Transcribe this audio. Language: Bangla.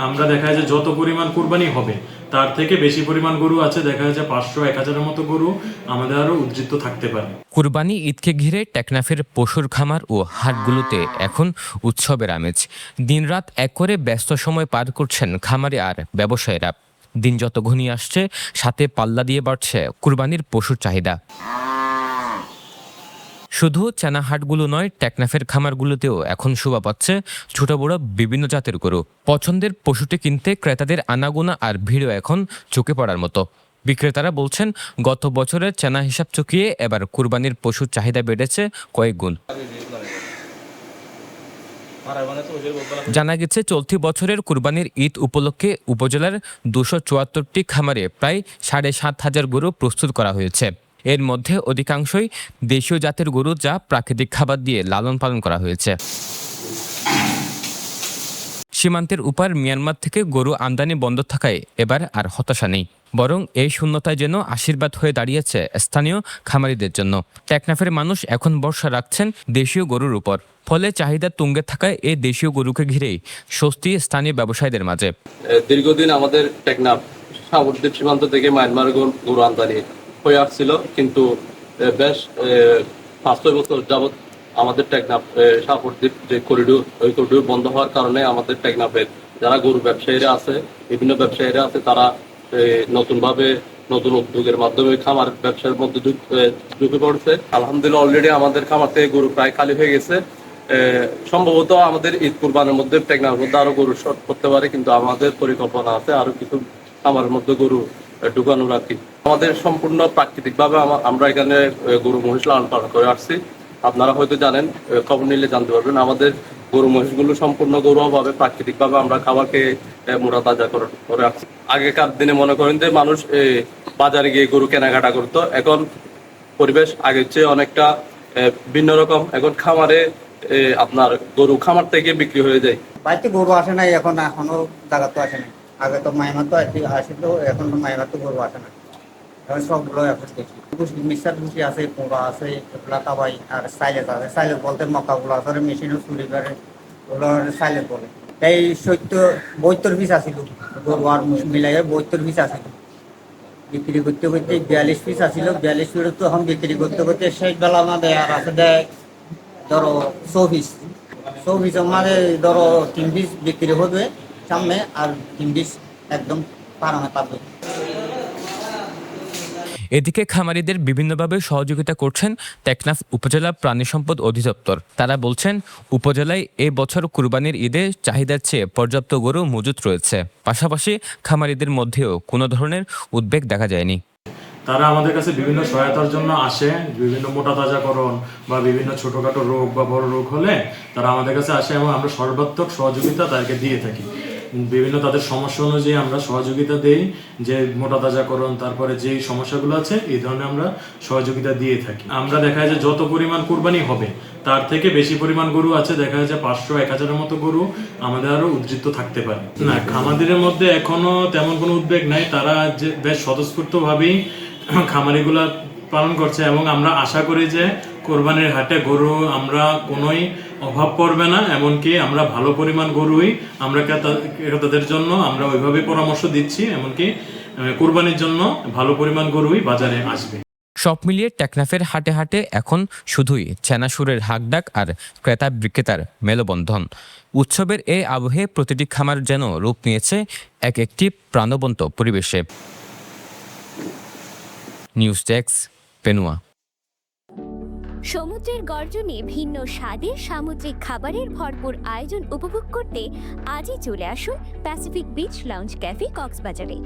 আমরা দেখা যায় যে যত পরিমাণ কুরবানি হবে তার থেকে বেশি পরিমাণ গরু আছে, দেখা যায় 500-1000-এর মতো গরু আমাদের আরো উদ্বৃত্ত থাকতে পারে। কুরবানি ঈদকে ঘিরে টেকনাফের পশুর খামার ও হাটগুলোতে এখন উৎসবের আমেজ। দিনরাত এক করে ব্যস্ত সময় পার করছেন খামারি আর ব্যবসায়ীরা। দিন যত ঘনিয়ে আসছে, সাথে পাল্লা দিয়ে বাড়ছে কুরবানির পশুর চাহিদা। শুধু চেনাহাটগুলো নয়, টেকনাফের খামারগুলোতেও এখন শোভা পাচ্ছে ছোট বড় বিভিন্ন জাতের গরু। পছন্দের পশুটি কিনতে ক্রেতাদের আনাগোনা আর ভিড়ও এখন চোখে পড়ার মতো। বিক্রেতারা বলছেন, গত বছরের চেনা হিসাব চুকিয়ে এবার কুরবানির পশুর চাহিদা বেড়েছে কয়েক গুণ। জানা গেছে, চলতি বছরের কুরবানির ঈদ উপলক্ষে উপজেলার 274টি খামারে প্রায় 7,500 গরু প্রস্তুত করা হয়েছে। এর মধ্যে অধিকাংশই দেশীয় জাতের গরু, যা প্রাকৃতিক খাবার দিয়ে লালন পালন করা হয়েছে। সীমান্তের উপার মিয়ানমার থেকে গরু আমদানি বন্ধ থাকায় এবার আর হতাশা নেই, বরং এই শূন্যতায় যেন আশীর্বাদ হয়ে দাঁড়িয়েছে স্থানীয় খামারিদের জন্য। টেকনাফের মানুষ এখন ভরসা রাখছেন দেশীয় গরুর উপর। ফলে চাহিদা তুঙ্গে থাকায় এই দেশীয় গরুকে ঘিরেই স্বস্তি স্থানীয় ব্যবসায়ীদের মাঝে। দীর্ঘদিন আমাদের টেকনাফ সাগরদ্বীপ সীমান্ত থেকে মায়ানমার গরু আমদানি হয়ে আসছিল, কিন্তু বেশ 5-6 বছর যাবৎ আমাদের টেকনাফ সাগরদ্বীপ যে করিডোর, ওই করিডোর বন্ধ হওয়ার কারণে আমাদের টেকনাফের যারা গরু ব্যবসায়ীরা আছে, বিভিন্ন ব্যবসায়ীরা আছে, তারা নতুনভাবে নতুন উদ্যোগের মাধ্যমে খামার ব্যবসার মধ্যে ঢুকে পড়ছে। আলহামদুলিল্লাহ, অলরেডি আমাদের খামার থেকে গরু প্রায় খালি হয়ে গেছে। সম্ভবত আমাদের ঈদ কুরবানের মধ্যে টেকনাফের মধ্যে আরো গরু শর্ট করতে পারে, কিন্তু আমাদের পরিকল্পনা আছে আরো কিছু খামারের মধ্যে গরু ঢুকানোর আর কি। আমাদের সম্পূর্ণ প্রাকৃতিকভাবে আমরা এখানে গরু মহিষ লালন পালন করে আসছি। আপনারা হয়তো জানেন, খবর নিলে জানতে পারবেন, আমাদের গরু মহিষগুলো সম্পূর্ণ ঘরোয়াভাবে প্রাকৃতিকভাবে আমরা খাবারকে মোটা তাজা করে আসছি। আগেকার দিনে মনে করেন যে মানুষ বাজারে গিয়ে গরু কেনাকাটা করতো, এখন পরিবেশ আগের চেয়ে অনেকটা ভিন্ন রকম। এখন খামারে আপনার গরু খামার থেকে বিক্রি হয়ে যায়। বাড়িতে গরু আসে নাই, এখনো জায়গা তো আসে না। আগে তো মাইমার তো আসিত, এখন তো মাইমার তো গরু আসে না। এখন সবগুলো এখন দেখি মিক্সার ভুসি আছে, পোড়া আছে, এগুলা তাবাই, আর সাইলেজ আছে। সাইলেজ বলতে মকাগুলো আছে, মেশিনও চুরি করে, ওগুলো সাইলেজ বলে। এই 72 পিস আসিল গরু আর মিলাই, 72 পিস আসিল। বিক্রি করতে করতে 42 পিস আসিল। 42 পিস তো এখন বিক্রি করতে করতে শেষ বেলা আমাদের আর আছে দেয় ধরো 24 আমাদের ধরো 3 পিস বিক্রি হবে সামনে, আর 3 পিস একদম পারানো পাবে। এদিকে খামারিদের বিভিন্নভাবে সহযোগিতা করছেন টেকনাফ উপজেলা প্রাণী সম্পদ অধিদপ্তর। তারা বলছেন, উপজেলায় এই বছর কুরবানির ঈদে চাহিদার চেয়ে পর্যাপ্ত গরু মজুত রয়েছে। পাশাপাশি খামারিদের মধ্যেও কোনো ধরনের উদ্বেগ দেখা যায়নি। তারা আমাদের কাছে বিভিন্ন সহায়তার জন্য আসে, বিভিন্ন মোটা তাজাকরণ বা বিভিন্ন ছোটখাটো রোগ বা বড় রোগ হলে তারা আমাদের কাছে আসে, এবং আমরা সর্বাত্মক সহযোগিতা তাদেরকে দিয়ে থাকি। বিভিন্ন তাদের সমস্যা অনুযায়ী আমরা সহযোগিতা দেই, যে মোটা তাজাকরণ, তারপরে যেই সমস্যাগুলো আছে এই ধরনের আমরা সহযোগিতা দিয়ে থাকি। আমরা দেখা যায় যে যত পরিমাণ কুরবানি হবে তার থেকে বেশি পরিমাণ গরু আছে, দেখা যায় 500-1000-এর মতো গরু আমাদের আরো উদ্বৃত্ত থাকতে পারে। না, খামারিদের মধ্যে এখনো তেমন কোনো উদ্বেগ নাই। তারা যে বেশ স্বতঃস্ফূর্তভাবেই খামারিগুলা পালন করছে, এবং আমরা আশা করি যে কোরবানির হাটে গরু আমরা কোনোই অভাব পড়বে না। এমনকি আমরা ভালো পরিমাণ গরুই আমরা ক্রেতাদের জন্য আমরা ওইভাবে পরামর্শ দিচ্ছি, এমনকি কোরবানির জন্য ভালো পরিমাণ গরুই বাজারে আসবে। সব মিলিয়ে টেকনাফের হাটে হাটে এখন শুধুই চেনাসুরের হাকডাক আর ক্রেতা বিক্রেতার মেলবন্ধন। উৎসবের এই আবহে প্রতিটি খামার যেন রূপ নিয়েছে একটি প্রাণবন্ত পরিবেশে। News desk, Penua. সমুদ্রের গর্জনে ভিন্ন স্বাদের সামুদ্রিক খাবারের ভরপুর আয়োজন উপভোগ করতে আজই চলে আসুন প্যাসিফিক বিচ লাউঞ্জ ক্যাফে কক্সবাজারে।